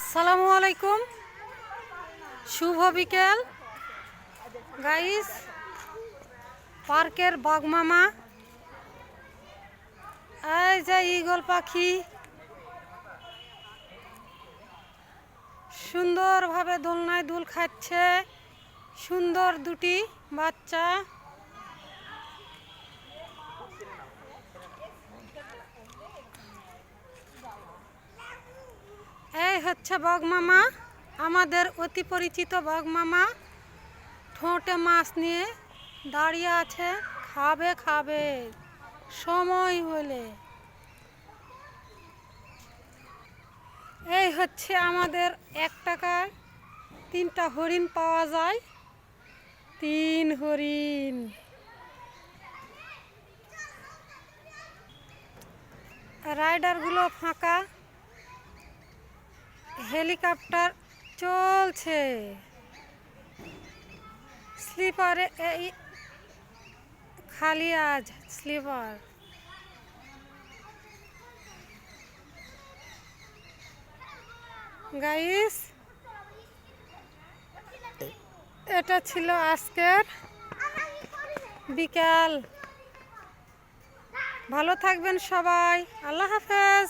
আসসালামু আলাইকুম, শুভ বিকেল গাইস। পার্কের বাঘমামা, এই যে ঈগল পাখি সুন্দরভাবে দোলনায় দুল খাচ্ছে। সুন্দর দুটি বাচ্চা। এই হচ্ছে বাঘমামা, আমাদের অতি পরিচিত বাঘমামা। ঠোঁটে মাছ নিয়ে দাঁড়িয়ে আছে, খাবে খাবে সময় হলে। এই হচ্ছে আমাদের 1 টাকায় 3টা হরিণ পাওয়া যায়। 3 হরিণ। রাইডারগুলো ফাঁকা, হেলিকপ্টার চলছে। স্লিপারে এই খালি আজ স্লিপার। গাইস, এটা ছিল আজকের বিকাল। ভালো থাকবেন সবাই, আল্লাহ হাফেজ।